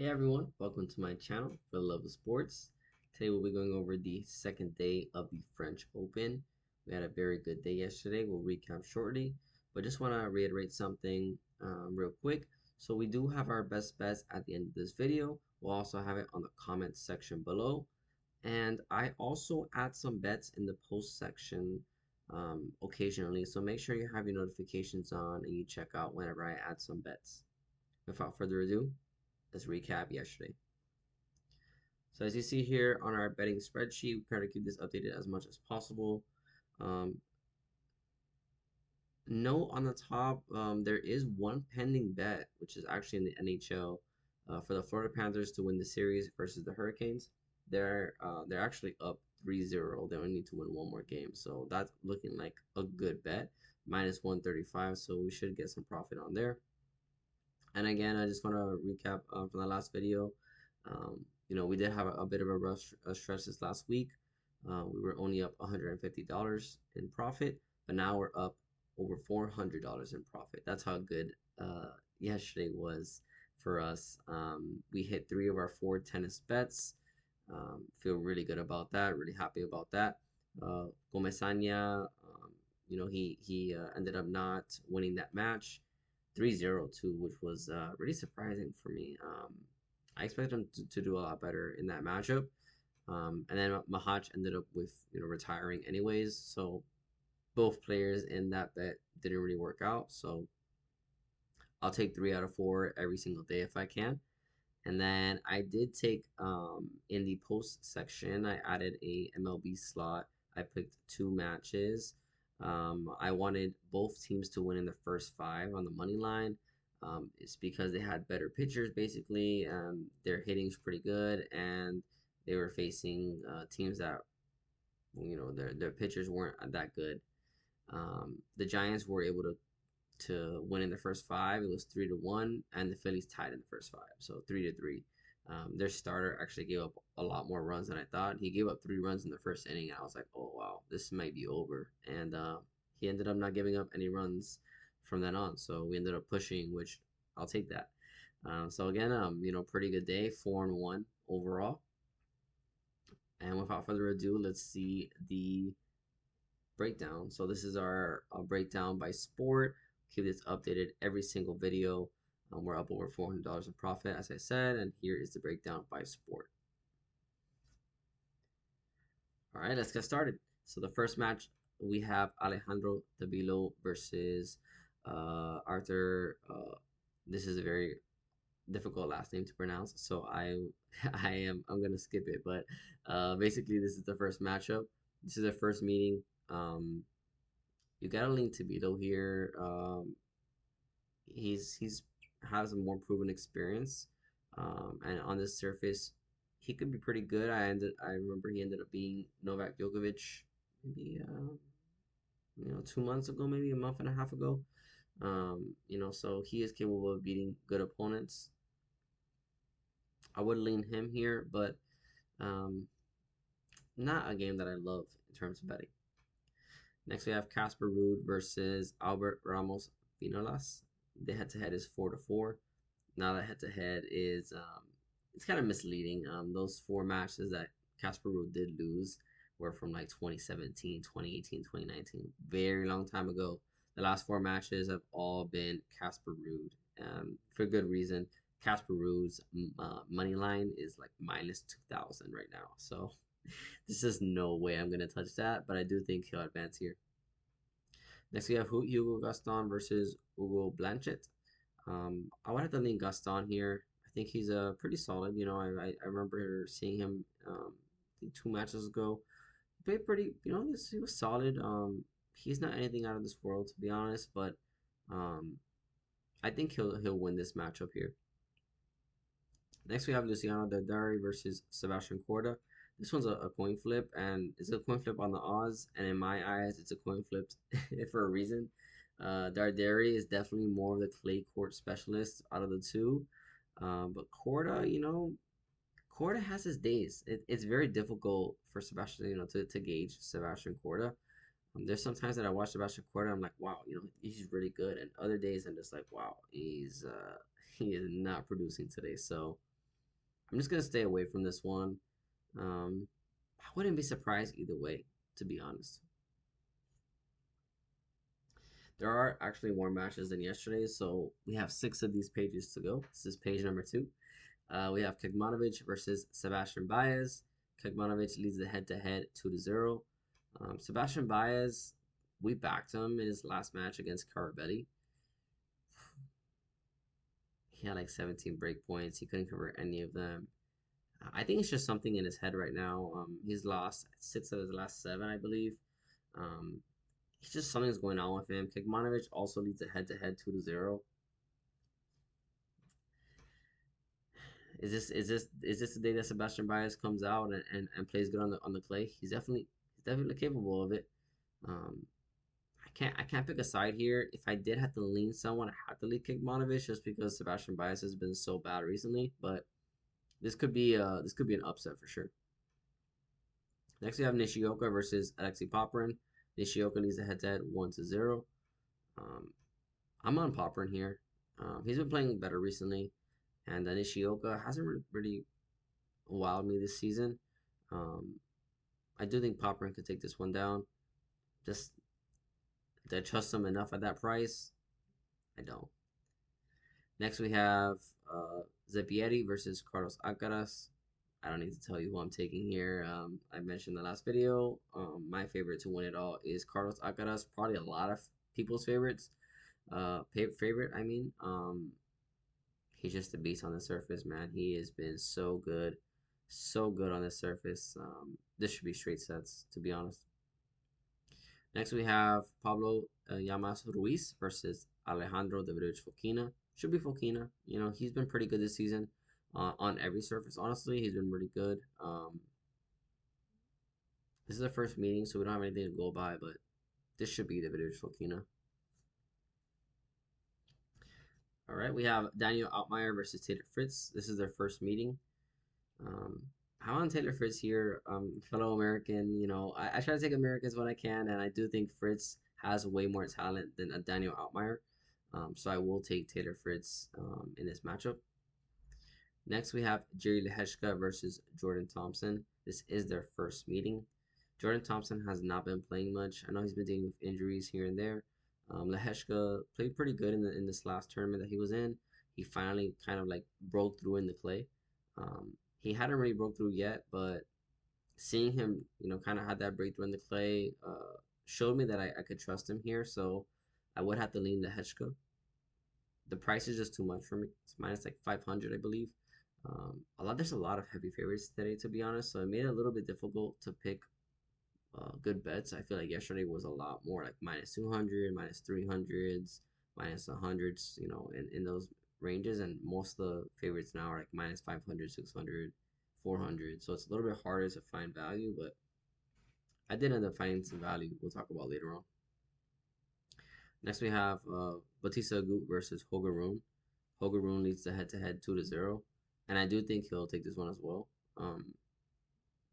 Hey everyone, welcome to my channel for the love of sports. Today we'll be going over the second day of the French Open. We had a very good day yesterday. We'll recap shortly, but just want to reiterate something real quick. So we do have our best bets at the end of this video. We'll also have it on the comments section below. And I also add some bets in the post section occasionally. So make sure you have your notifications on and you check out whenever I add some bets. Without further ado, let's recap yesterday. So as you see here on our betting spreadsheet, we try to keep this updated as much as possible. Um, Note on the top, there is one pending bet, which is actually in the NHL for the Florida Panthers to win the series versus the Hurricanes. They're actually up 3-0. They only need to win one more game, so that's looking like a good bet. Minus 135, so we should get some profit on there. And again, I just want to recap from the last video. We did have a bit of a rush stretch this last week. We were only up $150 in profit, but now we're up over $400 in profit. That's how good yesterday was for us. We hit 3 of our 4 tennis bets. Feel really good about that. Really happy about that. Gomesania, he ended up not winning that match. 3-0 too, which was really surprising for me. I expected him to do a lot better in that matchup. And then Mahach ended up with retiring anyways. So both players in that bet didn't really work out. So I'll take 3 out of 4 every single day if I can. And then I did take in the post section, I added a MLB slot. I picked 2 matches. I wanted both teams to win in the first 5 on the money line. It's because they had better pitchers, basically. Their hitting's pretty good, and they were facing teams that, their pitchers weren't that good. The Giants were able to win in the first 5. It was 3-1, and the Phillies tied in the first 5, so 3-3. Their starter actually gave up a lot more runs than I thought. He gave up 3 runs in the first inning, and I was like, oh wow, this might be over. And he ended up not giving up any runs from then on. So we ended up pushing, which I'll take that. So again, pretty good day, 4-1 overall. And without further ado, let's see the breakdown. So this is our breakdown by sport. Keep this updated every single video. We're up over $400 in profit, as I said, and here is the breakdown by sport. All right, let's get started. So the first match, we have Alejandro Davilo versus Arthur. This is a very difficult last name to pronounce, so I'm gonna skip it. But basically, this is the first matchup. This is the first meeting. You got a link to Beto here. He's has a more proven experience, and on this surface, he could be pretty good. I remember he ended up being Novak Djokovic maybe 2 months ago, maybe a month and a half ago. So he is capable of beating good opponents. I would lean him here, but um, not a game that I love in terms of betting. Next, we have Casper Ruud versus Albert Ramos Vinolas. The head-to-head is 4-4. Now the head-to-head is it's kind of misleading. Those 4 matches that Casper Ruud did lose were from like 2017, 2018, 2019, very long time ago. The last 4 matches have all been Casper Ruud, for good reason. Casper Ruud's money line is like minus 2,000 right now, so there's just no way I'm gonna touch that. But I do think he'll advance here. Next, we have Hugo Gaston versus Hugo Blanchett. I would have to lean Gaston here. I think he's pretty solid. I remember seeing him I think 2 matches ago. He played pretty. He was solid. He's not anything out of this world, to be honest, but um, I think he'll win this matchup here. Next, we have Luciano Dardari versus Sebastian Corda. This one's a coin flip, and it's a coin flip on the odds, and in my eyes, it's a coin flip for a reason. Dardari is definitely more of the clay court specialist out of the two, but Corda, Corda has his days. It's very difficult for Sebastian, to gauge Sebastian Corda. There's sometimes that I watch Sebastian Corda, I'm like, wow, he's really good, and other days I'm just like, wow, he is not producing today. So. I'm just gonna stay away from this one. Um, I wouldn't be surprised either way, to be honest. There are actually more matches than yesterday, so we have 6 of these pages to go. This is page number 2. We have Kekmanovic versus Sebastian Baez. Kekmanovic leads the head-to-head 2-0. Sebastian Baez, we backed him in his last match against Carabelli. He had like 17 break points. He couldn't convert any of them. I think it's just something in his head right now. He's lost 6 of his last 7, I believe. Um, it's just something's going on with him. Kekmanovic also leads the head-to-head 2-0. Is this the day that Sebastian Baez comes out and plays good on the clay? He's definitely capable of it. Um, I can't pick a side here. If I did have to lean someone, I have to lean Kikmanovic just because Sebastian Baez has been so bad recently. But this could be an upset for sure. Next we have Nishioka versus Alexei Popyrin. Nishioka leads the head-to-head 1-0. Um, I'm on Popyrin here. He's been playing better recently, and Nishioka hasn't really wowed me this season. Um, I do think Popyrin could take this one down. Just do I trust him enough at that price? I don't. Next, we have Zepieri versus Carlos Alcaraz. I don't need to tell you who I'm taking here. I mentioned in the last video. My favorite to win it all is Carlos Alcaraz. Probably a lot of people's favorites. Favorite, I mean. He's just a beast on the surface, man. He has been so good on the surface. This should be straight sets, to be honest. Next, we have Pablo Llamas Ruiz versus Alejandro Davidovich Fokina. Should be Fokina. He's been pretty good this season on every surface. Honestly, he's been really good. This is the first meeting, so we don't have anything to go by, but this should be Davidovich Fokina. All right, we have Daniel Altmaier versus Taylor Fritz. This is their first meeting. Um, I'm on Taylor Fritz here, fellow American. I try to take Americans when I can, and I do think Fritz has way more talent than a Daniel Altmaier. So I will take Taylor Fritz in this matchup. Next, we have Jerry Leheshka versus Jordan Thompson. This is their first meeting. Jordan Thompson has not been playing much. I know he's been dealing with injuries here and there. Leheshka played pretty good in this last tournament that he was in. He finally kind of like broke through in the clay. He hadn't really broke through yet, but seeing him, kind of had that breakthrough in the clay, showed me that I could trust him here. So I would have to lean Leheshka. The price is just too much for me. It's minus like 500, I believe. There's a lot of heavy favorites today, to be honest. So it made it a little bit difficult to pick good bets. I feel like yesterday was a lot more like minus 200, minus 300s, minus 100s, in those ranges. And most of the favorites now are like minus 500, 600, 400. So it's a little bit harder to find value, but I did end up finding some value. We'll talk about later on. Next, we have Bautista Agut versus Holger Rune. Holger Rune leads the head-to-head 2-0, and I do think he'll take this one as well. Um,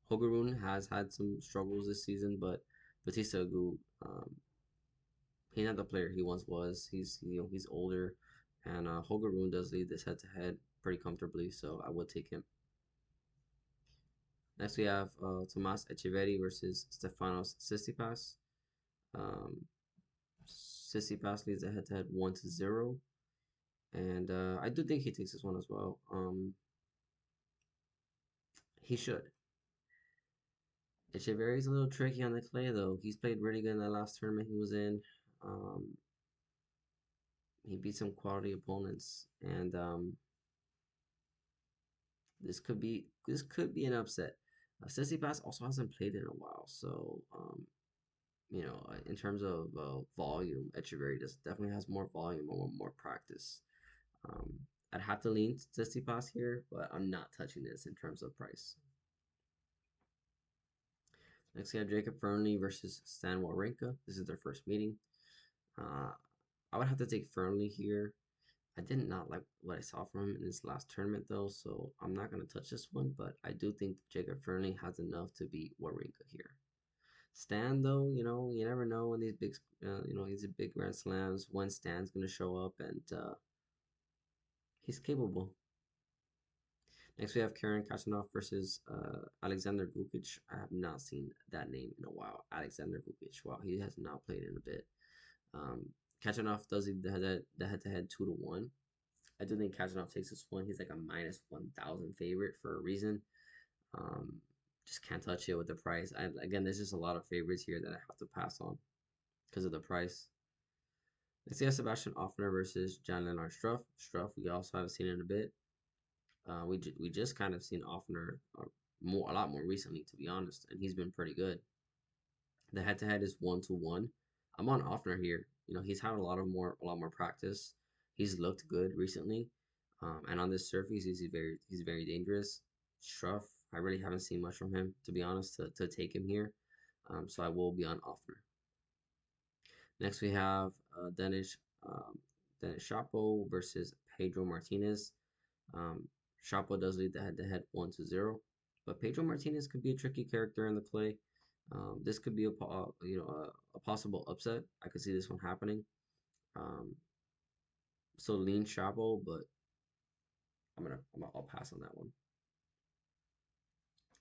Holger Rune has had some struggles this season, but Bautista Agut, he's not the player he once was. He's older, and Holger Rune does lead this head-to-head pretty comfortably, so I would take him. Next, we have Tomas Echeverri versus Stefanos Tsitsipas. Um, Tsitsipas leads the head-to-head 1-0. And I do think he takes this one as well. He should. Echeverry is a little tricky on the clay, though. He's played really good in that last tournament he was in. Um, he beat some quality opponents, and this could be an upset. Tsitsipas also hasn't played in a while, so in terms of volume, Echeverry just definitely has more volume or more practice. Um, I'd have to lean Tsitsipas here, but I'm not touching this in terms of price. Next, we have Jacob Fernley versus Stan Wawrinka. This is their first meeting. Uh, I would have to take Fernley here. I did not like what I saw from him in this last tournament, though, so I'm not going to touch this one, but I do think Jacob Fernley has enough to beat Wawrinka here. Stan, though, you never know when these big Grand Slams, when Stan's going to show up, and he's capable. Next, we have Karen Khachanov versus Alexander Vukic. I have not seen that name in a while. Alexander Vukic. Wow, he has not played in a bit. Um, Khachanov does the head-to-head 2-1. I do think Khachanov takes this one. He's like a minus 1,000 favorite for a reason. Um, just can't touch it with the price. Again, there's just a lot of favorites here that I have to pass on because of the price. Next, we have Sebastian Offner versus Jan Lennart Struff. Struff, we also haven't seen in a bit. We just kind of seen Offner a lot more recently, to be honest, and he's been pretty good. The head to head is 1-1. I'm on Offner here. You know, he's had a lot more practice. He's looked good recently, and on this surface, he's very dangerous. Struff, I really haven't seen much from him, to be honest, to take him here. So I will be on Offner. Next, we have Dennis Chapo versus Pedro Martinez. Um, Chapo does lead the head-to-head 1-0, but Pedro Martinez could be a tricky character in the clay. This could be a possible upset. I could see this one happening. Um, so lean Chapo, but I'll pass on that one.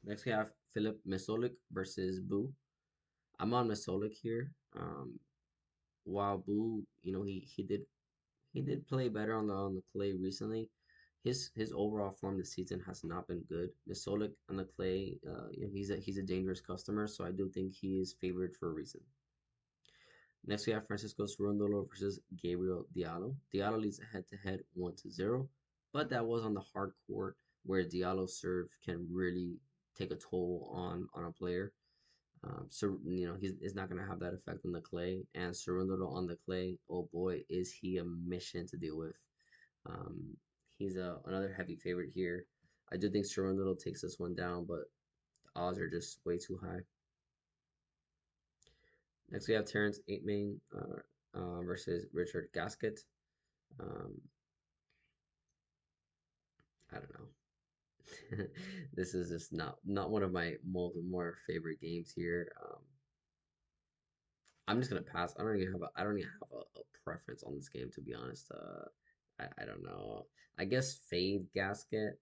Next we have Filip Mesolic versus Boo. I'm on Mesolic here. While Boo, you know, he did play better on the clay recently. His overall form this season has not been good. Misolic on the clay, you know, he's a dangerous customer, so I do think he is favored for a reason. Next, we have Francisco Cerundolo versus Gabriel Diallo. Diallo leads a head-to-head 1-0, but that was on the hard court where Diallo's serve can really take a toll on a player. So you know he's not gonna have that effect on the clay, and Cerundolo on the clay. Oh boy, is he a mission to deal with. Um, he's another heavy favorite here. I do think Cerundolo takes this one down, but the odds are just way too high. Next, we have Terrence Eightman versus Richard Gasket. Um, I don't know. This is just not one of my more favorite games here. I'm just gonna pass. I don't even have a preference on this game, to be honest. I don't know. I guess fade Gasket.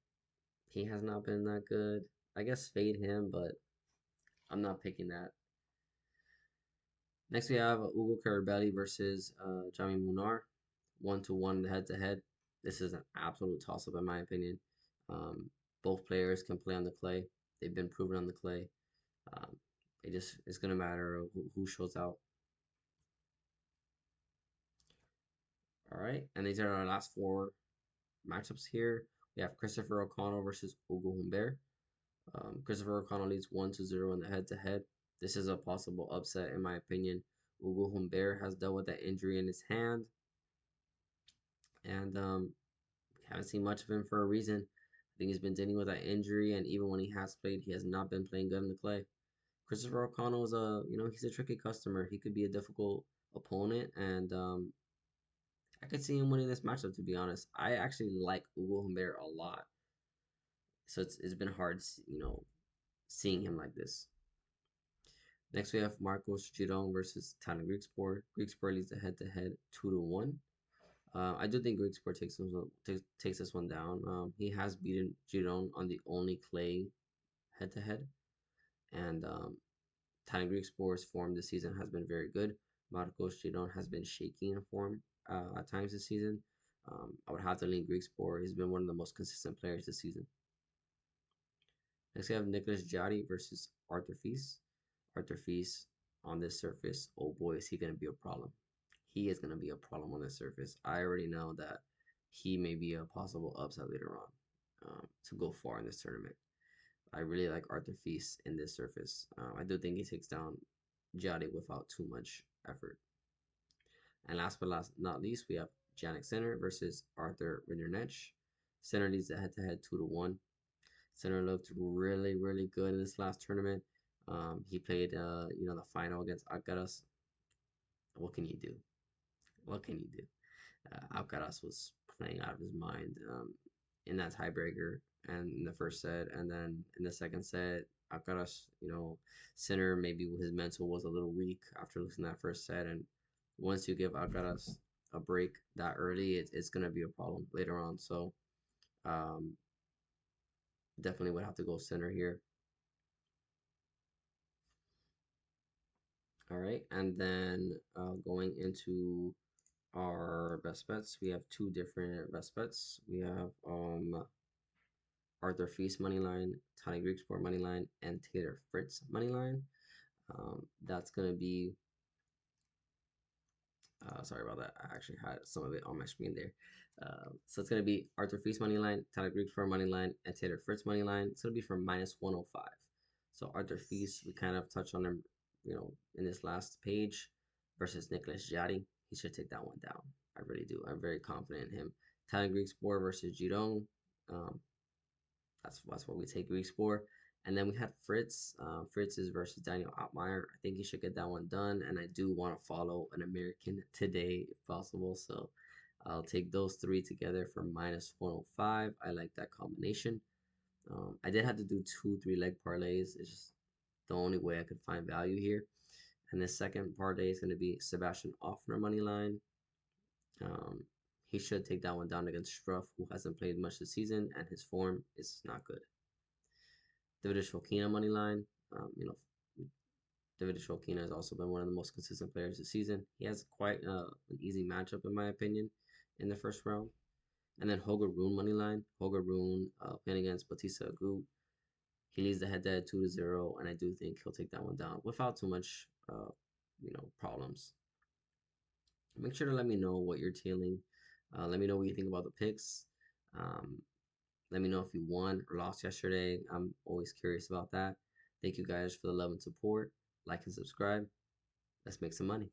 He has not been that good. I guess fade him, but I'm not picking that. Next, we have Ugo Carabelli versus Jami Munar, 1-1 head to head. This is an absolute toss up, in my opinion. Um, both players can play on the clay. They've been proven on the clay. Um, it's gonna matter who shows out. All right, and these are our last four matchups here. We have Christopher O'Connell versus Ugo Humbert. Christopher O'Connell leads 1-0 in the head to head. This is a possible upset, in my opinion. Ugo Humbert has dealt with that injury in his hand, and we haven't seen much of him for a reason. I think he's been dealing with that injury, and even when he has played, he has not been playing good in the clay. Christopher O'Connell is he's a tricky customer. He could be a difficult opponent, and I could see him winning this matchup. To be honest, I actually like Ugo Humbert a lot, so it's been hard, seeing him like this. Next, we have Marcos Giron versus Tana Griekspoor. Griekspoor leads the head-to-head 2-1. I do think Griekspoor takes this one down. He has beaten Giron on the only clay head-to-head, and Tana Griekspoor's form this season has been very good. Marcos Giron has been shaky in form at times this season. I would have to lean Griekspoor. He's been one of the most consistent players this season. Next, we have Nicholas Jari versus Arthur Fils. Arthur Fils on this surface, oh boy, is he going to be a problem. He is going to be a problem on this surface. I already know that he may be a possible upset later on to go far in this tournament. I really like Arthur Fils in this surface. I do think he takes down Jari without too much effort. And last but not least, we have Jannik Sinner versus Arthur Rinderknech. Sinner leads the head-to-head 2-1. Sinner looked really, really good in this last tournament. He played, the final against Alcaraz. What can you do? What can you do? Alcaraz was playing out of his mind in that tiebreaker and in the first set, and then in the second set, Alcaraz, Sinner maybe his mental was a little weak after losing that first set, and once you give Alcaraz a break that early, it's gonna be a problem later on. So, um, Definitely would have to go center here. All right, and then going into our best bets, we have two different best bets. We have Arthur Feast money line, Tony Grigsport money line, and Taylor Fritz money line. That's gonna be sorry about that. I actually had some of it on my screen there. So it's gonna be Arthur Feast money line, Tyler Grigsport money line, and Taylor Fritz money line. It's gonna be for minus 105. So Arthur Feast, we kind of touched on him, in this last page versus Nicholas Jari. He should take that one down. I really do. I'm very confident in him. Tyler Grigsport versus Jidong. Um, that's what we take Greeks for. And then we had Fritz. Fritz is versus Daniel Ottmeyer. I think he should get that one done. And I do want to follow an American today if possible. So I'll take those three together for minus 105. I like that combination. I did have to do 2 3 leg parlays. It's just the only way I could find value here. And the second parlay is going to be Sebastian Offner money line. Um, he should take that one down against Struff, who hasn't played much this season, and his form is not good. David Shokina money line. David Shokina has also been one of the most consistent players this season. He has quite an easy matchup, in my opinion, in the first round. And then Holger Rune money line. Holger Rune playing against Batista Agut. He leads the head-to-head 2-0, and I do think he'll take that one down without too much, problems. Make sure to let me know what you're tailing. Let me know what you think about the picks. Um, Let me know if you won or lost yesterday. I'm always curious about that. Thank you guys for the love and support. Like and subscribe. Let's make some money.